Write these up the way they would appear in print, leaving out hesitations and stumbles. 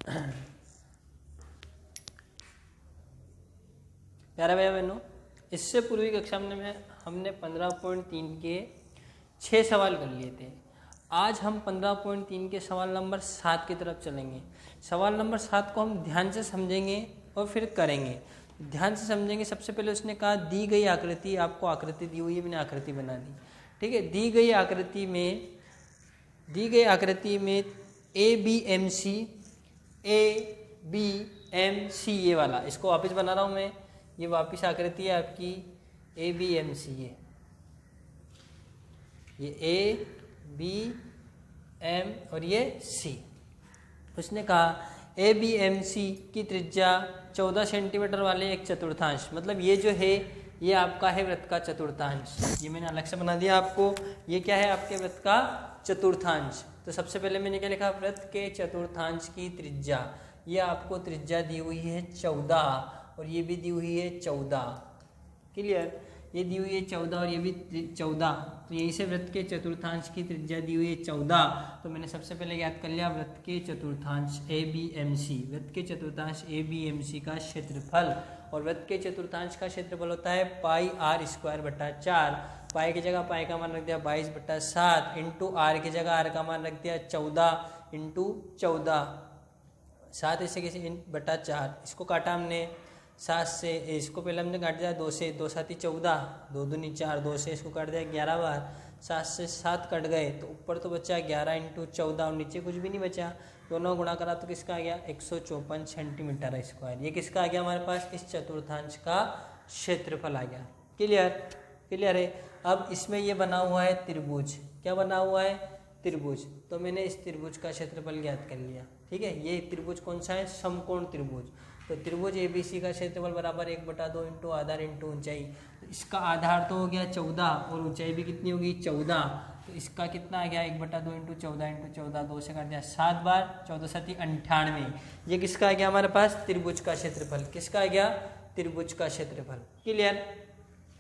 प्यारा भैया बहनों, इससे पूर्वी कक्षा में हमने 15.3 के 6 सवाल कर लिए थे। आज हम 15.3 के सवाल नंबर 7 की तरफ चलेंगे। सवाल नंबर 7 को हम ध्यान से समझेंगे और फिर करेंगे। ध्यान से समझेंगे। सबसे पहले उसने कहा दी गई आकृति, आपको आकृति दी हुई है, मैंने आकृति बना दी। ठीक है, दी गई आकृति में ए बी एम सी ये वाला, इसको वापस बना रहा हूँ मैं। ये वापस आकृति है आपकी ए बी एम सी, ये ए बी एम और ये सी। उसने कहा ए बी एम सी की त्रिज्या 14 सेंटीमीटर वाले एक चतुर्थांश, मतलब ये जो है ये आपका है वृत्त का चतुर्थांश। ये मैंने अलग से बना दिया आपको। ये क्या है आपके वृत्त का चतुर्थांश। तो सबसे पहले मैंने क्या लिखा, वृत्त के चतुर्थांश की त्रिज्या। ये आपको त्रिज्या दी हुई है 14 और ये भी दी हुई है 14। क्लियर, ये दी हुई है 14 और ये भी 14। तो यहीं से वृत्त के चतुर्थांश की त्रिज्या दी हुई है 14। तो मैंने सबसे पहले याद कर लिया वृत्त के चतुर्थांश ए बी एम सी, वृत्त के चतुर्थांश ए बी एम सी का क्षेत्रफल। और वृत्त के चतुर्थांश का क्षेत्रफल होता है पाई आर स्क्वायर बटा 4। पाई की जगह पाई का मान रख दिया 22/7 इंटू आर की जगह आर का मान रख दिया 14 इंटू 14, 7 ऐसे कैसे बटा 4। इसको काटा हमने 7 से, इसको पहले हमने काट दिया 2 से, 2 7 14, 2 दूनी 4, 2 से इसको काट दिया 11 बार, 7 से 7 कट गए तो ऊपर तो बचा 11 इंटू 14 और नीचे कुछ भी नहीं बचा। दोनों गुणा करा तो किसका आ गया 154 सेंटीमीटर स्क्वायर। ये किसका आ गया हमारे पास, इस चतुर्थांश का क्षेत्रफल आ गया। क्लियर, क्लियर है। अब इसमें ये बना हुआ है त्रिभुज। क्या बना हुआ है, त्रिभुज। तो मैंने इस त्रिभुज का क्षेत्रफल ज्ञात कर लिया। ठीक है, ये त्रिभुज कौन सा है, समकोण त्रिभुज। तो त्रिभुज एबीसी का क्षेत्रफल बराबर 1/2 इंटू आधार इंटू ऊंचाई। तो इसका आधार तो हो गया 14 और ऊंचाई भी कितनी होगी 14। तो इसका कितना आ गया 1/2 इंटू 14 इंटू 14, 2 से काट दिया 7 बार, 14 7 98। ये किसका आ गया हमारे पास, त्रिभुज का क्षेत्रफल। किसका आ गया, त्रिभुज का क्षेत्रफल। क्लियर।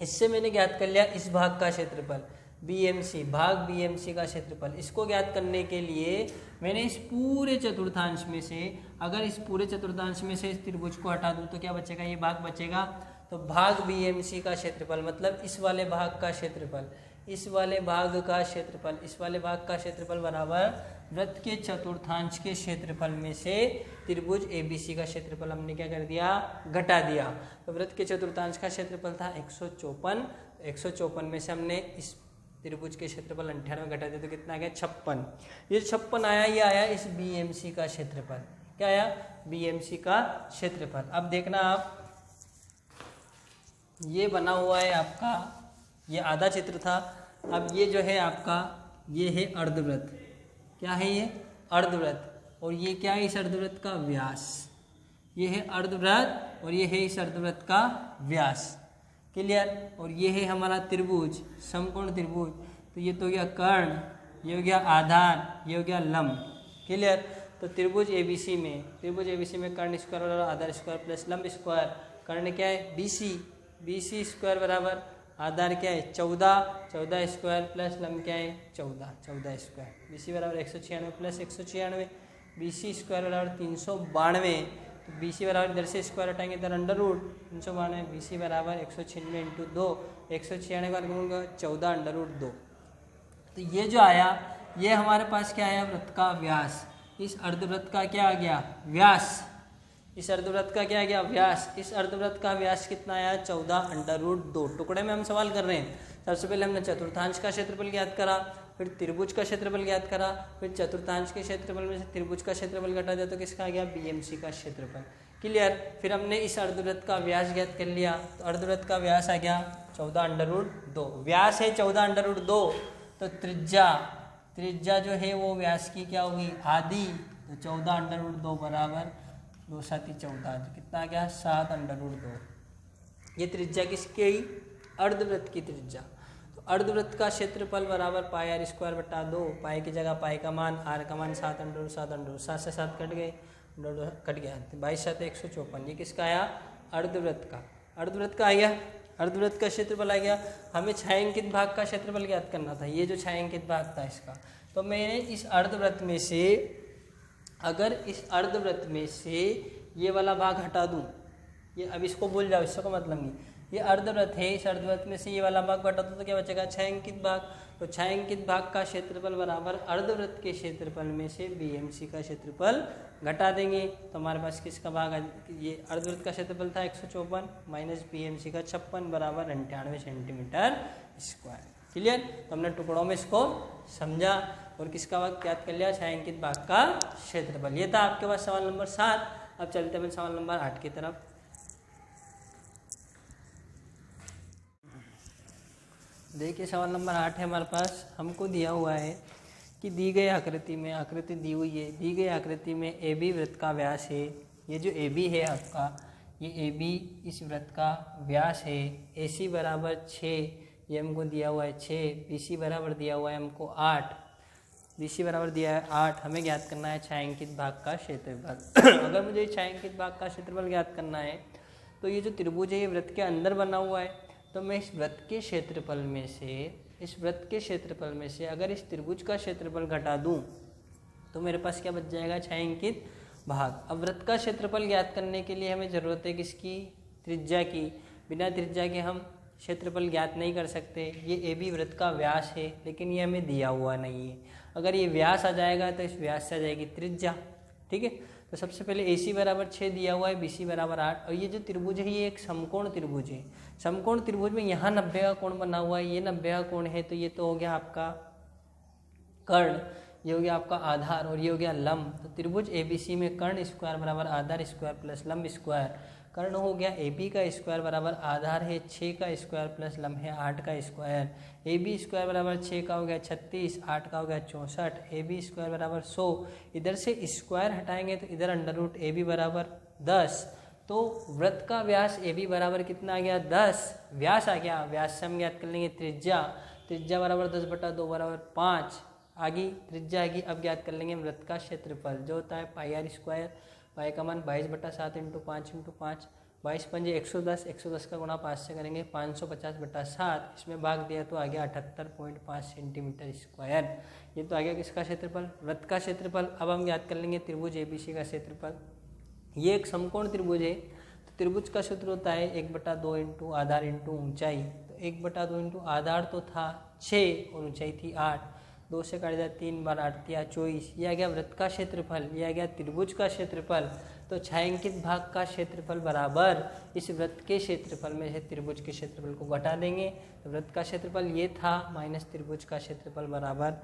इससे मैंने ज्ञात कर लिया इस भाग का क्षेत्रफल BMC, भाग BMC का क्षेत्रफल। इसको ज्ञात करने के लिए मैंने इस पूरे चतुर्थांश में से, अगर इस पूरे चतुर्थांश में से इस त्रिभुज को हटा दूं तो क्या बचेगा, ये भाग बचेगा। तो भाग BMC का क्षेत्रफल मतलब इस वाले भाग का क्षेत्रफल, इस वाले भाग का क्षेत्रफल, इस वाले भाग का क्षेत्रफल बराबर वृत्त के चतुर्थांश के क्षेत्रफल में से त्रिभुज ABC का क्षेत्रफल हमने क्या कर दिया, घटा दिया। तो वृत्त के चतुर्थांश का क्षेत्रफल था 154, 154 में से हमने इस त्रिभुज के क्षेत्रफल 98 घटा दिया तो कितना आ गया 56। ये 56 आया, ये आया इस BMC का क्षेत्रफल। क्या आया, BMC का क्षेत्रफल। अब देखना आप, ये बना हुआ है आपका, ये आधा चित्र था। अब ये जो है आपका, ये है अर्धवृत्त। क्या है ये, अर्धवृत्त। और ये क्या है, इस अर्धवृत्त का व्यास। ये है अर्धवृत्त और ये है इस अर्धवृत्त का व्यास। क्लियर। और ये है हमारा त्रिभुज, समकोण त्रिभुज। तो ये तो हो गया कर्ण, ये हो गया आधार, ये हो गया लंब। क्लियर। तो त्रिभुज ABC में, त्रिभुज ABC में कर्ण स्क्वायर और आधार स्क्वायर प्लस लंब स्क्वायर। कर्ण क्या है BC, BC स्क्वायर बराबर आधार क्या है 14, 14 स्क्वायर प्लस लंब क्या है 14, 14 स्क्वायर। BC बराबर 196 प्लस 196, BC स्क्वायर बराबर 392। तो BC बराबर इधर से स्क्वायर हटाएंगे इधर अंडर रूट 392, BC बराबर 196 इंटू 2, 196 का वर्गमूल 14 अंडर रूट 2। तो ये जो आया, ये हमारे पास क्या आया, वृत्त का व्यास। इस अर्धवृत्त का क्या आ गया, व्यास। इस अर्धवृत्त का क्या आ गया, व्यास। इस अर्धवृत्त का व्यास कितना आया 14 अंडर रूट 2। टुकड़े में हम सवाल कर रहे हैं। सबसे पहले हमने चतुर्थांश का क्षेत्रफल ज्ञात करा, फिर त्रिभुज का क्षेत्रफल ज्ञात करा, फिर चतुर्थांश के क्षेत्रफल में से त्रिभुज का क्षेत्रफल घटा दिया तो किसका आ गया BMC का क्षेत्रफल। क्लियर। फिर हमने इस अर्धवृत्त का व्यास ज्ञात कर लिया। तो अर्धवृत्त का व्यास आ गया 14 अंडर रूट 2। व्यास है 14 अंडर रूट 2। तो त्रिज्या, त्रिज्या जो है वो व्यास की क्या होगी, आधी। तो 14 अंडर रूट 2 बराबर 2 7 14, तो कितना आ गया 7 अंडर रूट 2। ये त्रिज्या किसकी, अर्धवृत्त की त्रिज्या। तो अर्धवृत्त का क्षेत्रफल बराबर पाई आर स्क्वायर बटा 2। पाई की जगह पाई का मान, आर का मान 7 अंडर रूट 7 अंडर रूट 7 से 7 कट गए, कट गया 22 7 154। ये किसका आया, अर्धवृत्त का। अर्धवृत्त का आ गया, अर्धवृत्त का क्षेत्रफल आ गया। हमें छायांकित भाग का क्षेत्रफल ज्ञात करना था। ये जो छायांकित भाग था इसका, तो मैंने इस अर्धवृत्त में से अगर इस अर्धवृत्त में से ये वाला भाग हटा दूं, ये अब इसको भूल जाओ, इससे कोई मतलब नहीं, ये अर्धवृत्त है, इस अर्धवृत्त में से ये वाला भाग हटा दूं तो क्या बचेगा 6 अंकित भाग। तो 6 अंकित भाग का क्षेत्रफल बराबर अर्धवृत्त के क्षेत्रफल में से बीएमसी का क्षेत्रफल घटा देंगे। तो हमारे पास किसका भाग, ये अर्धवृत्त का क्षेत्रफल था 154 माइनस बीएमसी का 56 बराबर 98 सेंटीमीटर स्क्वायर। क्लियर। तो हमने टुकड़ों में इसको समझा और किसका भाग याद कर लिया, 6 अंकित भाग का क्षेत्रफल। ये था आपके पास सवाल नंबर 7। अब चलते हैं सवाल नंबर 8 की तरफ। देखिए सवाल नंबर 8 है हमारे पास। हमको दिया हुआ है कि दी गई आकृति में, आकृति दी हुई है, दी गई आकृति में ए बी वृत्त का व्यास है। ये जो ए बी है आपका, ये ए बी इस वृत्त का व्यास है। ए सी बराबर 6, ये हमको दिया हुआ है 6। बी सी बराबर दिया हुआ है हमको 8, बी सी बराबर दिया है 8। हमें ज्ञात करना है 6 अंकित भाग का क्षेत्रफल। अगर मुझे 6 अंकित भाग का क्षेत्रफल ज्ञात करना है तो ये जो त्रिभुज है ये वृत्त के अंदर बना हुआ है। तो मैं इस वृत्त के क्षेत्रफल में से, इस वृत्त के क्षेत्रफल में से अगर इस त्रिभुज का क्षेत्रफल घटा दूं तो मेरे पास क्या बच जाएगा, 6 अंकित भाग। अब वृत्त का क्षेत्रफल ज्ञात करने के लिए हमें ज़रूरत है किसकी, त्रिज्या की। बिना त्रिज्या के हम क्षेत्रफल ज्ञात नहीं कर सकते। ये ए बी वृत्त का व्यास है, लेकिन ये हमें दिया हुआ नहीं है। अगर ये व्यास आ जाएगा तो इस व्यास से आ जाएगी त्रिज्या। ठीक है। तो सबसे पहले ए सी बराबर 6 दिया हुआ है, बी सी बराबर 8। और ये जो त्रिभुज है ये एक समकोण त्रिभुज है। समकोण त्रिभुज में यहाँ 90 का कोण बना हुआ है, ये 90 का कोण है। तो ये तो हो गया आपका कर्ण, ये हो गया आपका आधार और ये हो गया लंब। तो त्रिभुज ए बी सी में कर्ण स्क्वायर बराबर आधार स्क्वायर प्लस लंब स्क्वायर। कर्ण हो गया ए बी का स्क्वायर बराबर आधार है 6 का स्क्वायर प्लस लंब है 8 का स्क्वायर। ए बी स्क्वायर बराबर 6 का हो गया 36, 8 का हो गया 64। ए बी स्क्वायर बराबर 100। इधर से स्क्वायर हटाएंगे तो इधर अंडर रूट ए बी बराबर 10। तो वृत्त का व्यास ए बी बराबर कितना आ गया, 10। व्यास आ गया, व्यास से हम ज्ञात कर लेंगे त्रिज्या। त्रिज्या बराबर 10/2 बराबर 5 आगे त्रिज्या आएगी। अब ज्ञात कर लेंगे वृत्त का क्षेत्रफल जो होता है पाई आर स्क्वायर। पाई का मान 22/7 × 5 × 5, 22 पंजे 110, 110 का गुणा 5 से करेंगे 550/7। इसमें भाग दिया तो आ गया 78.5 सेंटीमीटर स्क्वायर। ये तो आ गया किसका क्षेत्रफल, वृत्त का क्षेत्रफल। अब हम ज्ञात कर लेंगे त्रिभुज एबीसी का क्षेत्रफल। ये एक समकोण त्रिभुज है। तो त्रिभुज का सूत्र होता है 1/2 × आधार × ऊंचाई। तो 1/2 × आधार तो था 6 और ऊंचाई थी 8। 2 से काट दिया 3 बार 8 × 24। ये आ गया वृत्त का क्षेत्रफल, ये आ गया त्रिभुज का क्षेत्रफल। तो 6 अंकित भाग का क्षेत्रफल बराबर इस वृत्त के क्षेत्रफल में से त्रिभुज के क्षेत्रफल को घटा देंगे। तो वृत्त का क्षेत्रफल ये था माइनस त्रिभुज का क्षेत्रफल बराबर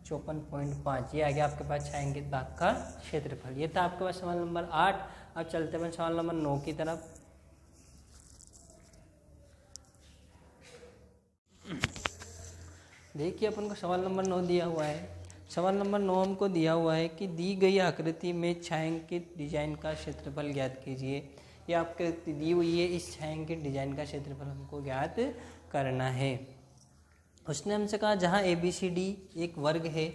54.5। ये आ गया आपके पास 6 अंकित भाग का क्षेत्रफल। ये था आपके पास सवाल नंबर 8। अब चलते हैं सवाल नंबर 9 की तरफ। देखिए अपन को सवाल नंबर 9 दिया हुआ है। सवाल नंबर 9 हमको दिया हुआ है कि दी गई आकृति में छायांकित डिजाइन का क्षेत्रफल ज्ञात कीजिए। ये आकृति दी हुई है, इस छायांकित डिजाइन का क्षेत्रफल हमको ज्ञात करना है। उसने हमसे कहा जहाँ ABCD एक वर्ग है,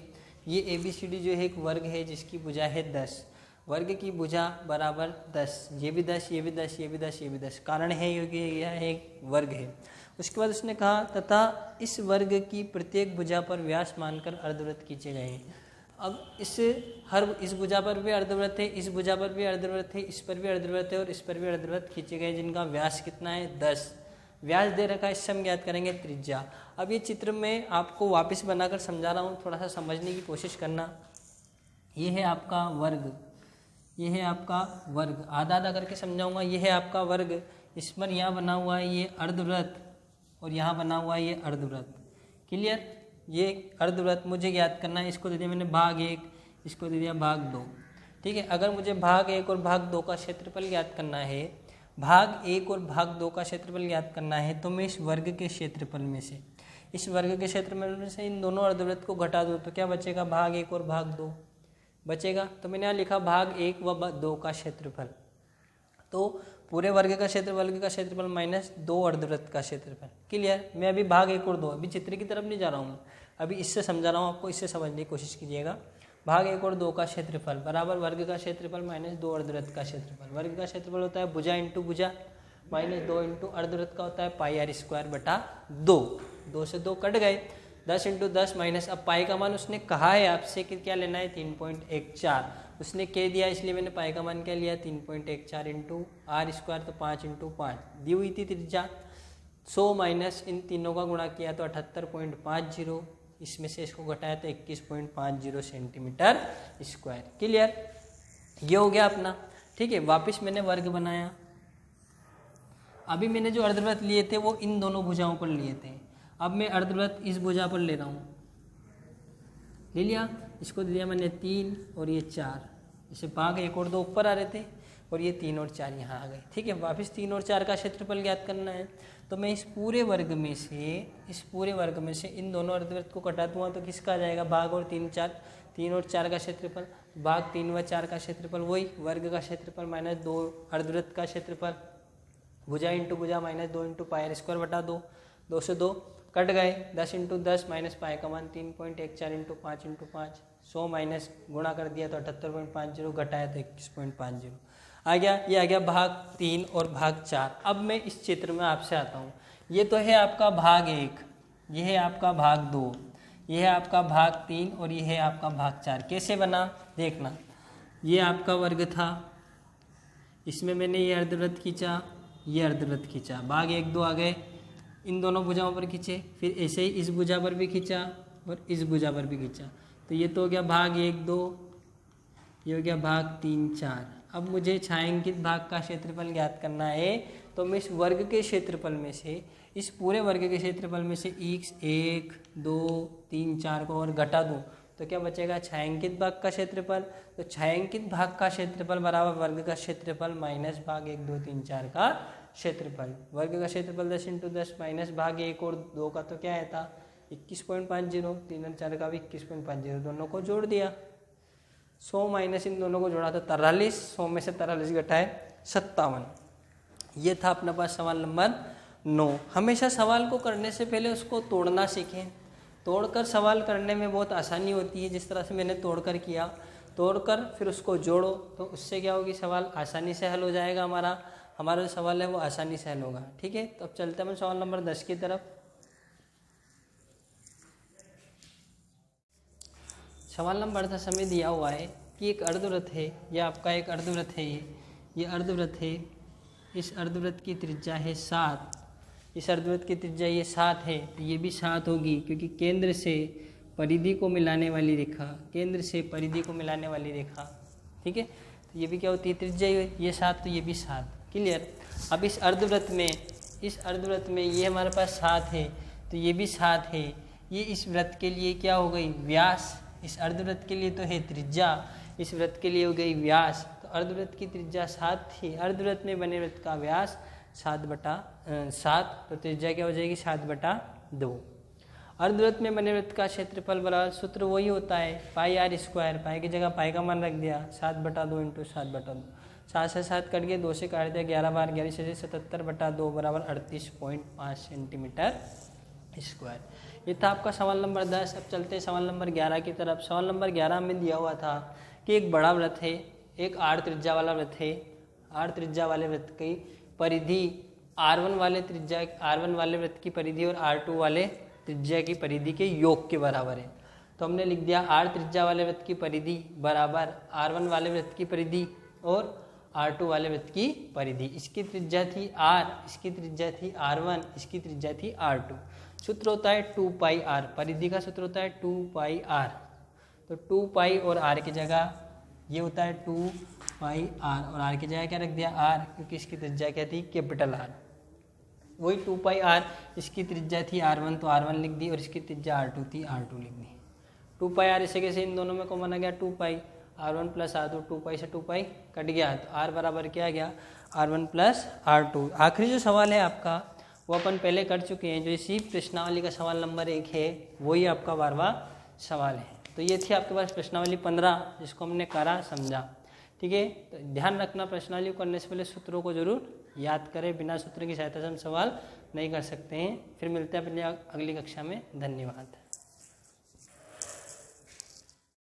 ये ABCD जो है एक वर्ग है जिसकी भुजा है 10। वर्ग की भुजा बराबर 10, ये भी 10, ये भी 10, ये भी 10, ये भी 10। कारण है क्योंकि यह एक वर्ग है। उसके बाद उसने कहा तथा इस वर्ग की प्रत्येक भुजा पर व्यास मानकर अर्धवृत्त खींचे गए हैं। अब इस भुजा पर भी अर्धवृत्त है, इस भुजा पर भी अर्धवृत्त है, इस पर भी अर्धवृत्त है और इस पर भी अर्धवृत्त खींचे गए जिनका व्यास कितना है 10। व्यास दे रखा है, इससे हम ज्ञात करेंगे त्रिज्या। अब ये चित्र में आपको वापस बनाकर समझा रहा हूँ, थोड़ा सा समझने की कोशिश करना। ये है आपका वर्ग, ये है आपका वर्ग, आधा आधा करके समझाऊंगा। ये है आपका वर्ग, इस पर यहाँ बना हुआ है ये अर्धवृत्त और यहाँ बना हुआ है ये अर्धवृत्त। क्लियर। ये अर्धवृत्त मुझे ज्ञात करना है। इसको दे दिया मैंने भाग 1, इसको दे दिया भाग 2। ठीक है। अगर मुझे भाग 1 और भाग 2 का क्षेत्रफल ज्ञात करना है, भाग 1 और भाग 2 का क्षेत्रफल ज्ञात करना है, तो मैं इस वर्ग के क्षेत्रफल में से, इस वर्ग के क्षेत्रफल में से इन दोनों अर्धवृत्त को घटा दूँ तो क्या बचेगा, भाग 1 और भाग 2 बचेगा। तो मैंने यहाँ लिखा भाग 1 व 2 का क्षेत्रफल। तो पूरे वर्ग का क्षेत्रफल माइनस 2 अर्धवृत्त का क्षेत्रफल। क्लियर। मैं अभी भाग 1 और 2, अभी चित्र की तरफ नहीं जा रहा हूँ, अभी इससे समझा रहा हूँ आपको, इससे समझने की कोशिश कीजिएगा। भाग 1 और 2 का क्षेत्रफल बराबर वर्ग का क्षेत्रफल माइनस 2 अर्धवृत्त का क्षेत्रफल। वर्ग का क्षेत्रफल होता है भुजा इंटू भुजा, माइनस 2 इंटू अर्धवृत्त का होता है पाई आर स्क्वायर बटा 2। 2 से 2 कट गए, 10 इंटू 10 माइनस, अब पाई का मान उसने कहा है आपसे कि क्या लेना है 3.14, उसने के दिया इसलिए मैंने पाई का मान क्या लिया 3.14 इंटू आर स्क्वायर, तो 5 इंटू 5 दी हुई थी त्रिज्या। 100 माइनस इन तीनों का गुणा किया तो 78.50, इसमें से इसको घटाया तो 21.50 सेंटीमीटर स्क्वायर। क्लियर, ये हो गया अपना। ठीक है, वापस मैंने वर्ग बनाया। अभी मैंने जो अर्धवृत्त लिए थे वो इन दोनों भुजाओं पर लिए थे, अब मैं अर्धवृत्त इस भुजा पर ले रहा हूँ, ले लिया। इसको दिया मैंने 3 और ये 4, इसे भाग 1 और 2 ऊपर आ रहे थे और ये 3 और 4 यहाँ आ गए। ठीक है, वापस 3 और 4 का क्षेत्रफल ज्ञात करना है, तो मैं इस पूरे वर्ग में से इन दोनों अर्धवृत्त को कटा दूंगा तो किसका आ जाएगा, भाग और 3 और 4 का क्षेत्रफल, भाग 3 व 4 का क्षेत्रफल, वही वर्ग का क्षेत्रफल माइनस 2 अर्धवृत्त का क्षेत्रफल, भुजा इंटू भुजा माइनस 2 इंटू पाई स्क्वायर बटा 2, 2 से 2 कट गए, 10 इंटू 10 माइनस पाई का मान 3.14 इंटू 5 इंटू 5, 100 माइनस गुणा कर दिया तो 78.50, घटाया तो 21.50 आ गया। ये आ गया भाग 3 और भाग 4। अब मैं इस चित्र में आपसे आता हूँ, ये तो है आपका भाग 1, ये है आपका भाग 2, ये है आपका भाग 3 और ये है आपका भाग 4। कैसे बना देखना, ये आपका वर्ग था, इसमें मैंने ये अर्धवृत्त खींचा, ये अर्धवृत्त खींचा, भाग 1 2 आ गए, इन दोनों भुजाओं पर खींचे, फिर ऐसे ही इस भुजा पर भी खींचा और इस भुजा पर भी खींचा, तो ये तो हो गया भाग 1 2, ये हो गया भाग 3 4। अब मुझे छायांकित भाग का क्षेत्रफल ज्ञात करना है, तो मैं इस वर्ग के क्षेत्रफल में से, इस पूरे वर्ग के क्षेत्रफल में से 1 2 3 4 को और घटा दूँ तो क्या बचेगा, छायांकित भाग का क्षेत्रफल। तो छायांकित भाग का क्षेत्रफल बराबर वर्ग का क्षेत्रफल माइनस भाग 1 2 3 4 का क्षेत्रफल। वर्ग का क्षेत्रफल 10 इंटू 10 माइनस भाग 1 और 2 का तो क्या है था 21.50, 3 और 4 का भी 21.50, दोनों को जोड़ दिया। 100 माइनस इन दोनों को जोड़ा तो 43, 100 में से 43 घटाए 57। ये था अपने पास सवाल नंबर 9। हमेशा सवाल को करने से पहले उसको तोड़ना सीखें, तोड़कर सवाल करने में बहुत आसानी होती है। जिस तरह से मैंने तोड़कर किया, तोड़कर फिर उसको जोड़ो तो उससे क्या होगी, सवाल आसानी से हल हो जाएगा। हमारा जो सवाल है वो आसानी से हल होगा। ठीक है, तो अब चलते हैं सवाल नंबर 10 की तरफ। सवाल नंबर 10 हमें दिया हुआ है कि एक अर्धवृत्त है, यह आपका एक अर्धवृत्त है, ये अर्धवृत्त है, इस अर्धवृत्त की त्रिज्या है 7, इस अर्धवृत्त की त्रिज्या ये 7 है, तो ये भी 7 होगी क्योंकि केंद्र से परिधि को मिलाने वाली रेखा, केंद्र से परिधि को मिलाने वाली रेखा। ठीक है, तो ये भी क्या होती है त्रिज्या, ये 7 तो ये भी 7। क्लियर। अब इस अर्धवृत्त में ये हमारे पास 7 है तो ये भी 7 है। ये इस वृत्त के लिए क्या हो गई, व्यास। इस अर्धवृत्त के लिए तो है त्रिज्या, इस वृत्त के लिए हो गई व्यास। तो अर्धवृत्त की त्रिज्या 7 थी, अर्धवृत्त में बने वृत्त का व्यास 7/7, तो त्रिज्या क्या हो जाएगी 7/2। अर्धवृत्त में बने वृत्त का क्षेत्रफल बराबर, सूत्र वही होता है पाई आर स्क्वायर, पाई की जगह पाई का मान रख दिया 7/2 इंटू 7/2, 7 से 7 कट गए, 2 से काट दिया, 11 बार 11 से 77/2 बराबर 38.5 सेंटीमीटर स्क्वायर। ये था आपका सवाल नंबर 10। अब चलते हैं सवाल नंबर 11 की तरफ। सवाल नंबर 11 में दिया हुआ था कि एक बड़ा वृत्त है, एक 8 त्रिज्या वाला वृत्त है, 8 त्रिज्या वाले वृत्त की परिधि R1 वाले वृत्त की परिधि और R2 वाले त्रिज्या की परिधि के योग के बराबर है। तो हमने लिख दिया 8 त्रिज्या वाले वृत्त की परिधि बराबर R1 वाले वृत्त की परिधि और R2 वाले वृत्त की परिधि। इसकी त्रिज्या थी R, इसकी त्रिज्या थी R1, इसकी त्रिज्या थी R2। सूत्र होता है 2πr, परिधि का सूत्र होता है 2πr। तो 2π और r की जगह ये होता है 2πr और r की जगह क्या रख दिया r, क्योंकि इसकी त्रिज्या क्या थी कैपिटल R। वही 2πr, इसकी त्रिज्या थी R1 तो R1 लिख दी और इसकी त्रिज्या R2 थी R2 लिख दी। 2πr इसे कैसे इन दोनों में कॉमन आ गया 2π, R1 प्लस R2, 2π से 2π कट गया तो R बराबर क्या गया R1 प्लस R2। आखिरी जो सवाल है आपका वो अपन पहले कर चुके हैं, जो इसी प्रश्नावली का सवाल नंबर 1 है वही आपका 12वां सवाल है। तो ये थी आपके पास प्रश्नावली 15 जिसको हमने करा समझा। ठीक है, तो ध्यान रखना प्रश्नावली को करने से पहले सूत्रों को जरूर याद करें, बिना सूत्र की सहायता से हम सवाल नहीं कर सकते हैं। फिर मिलते हैं अपनी अगली कक्षा में। धन्यवाद।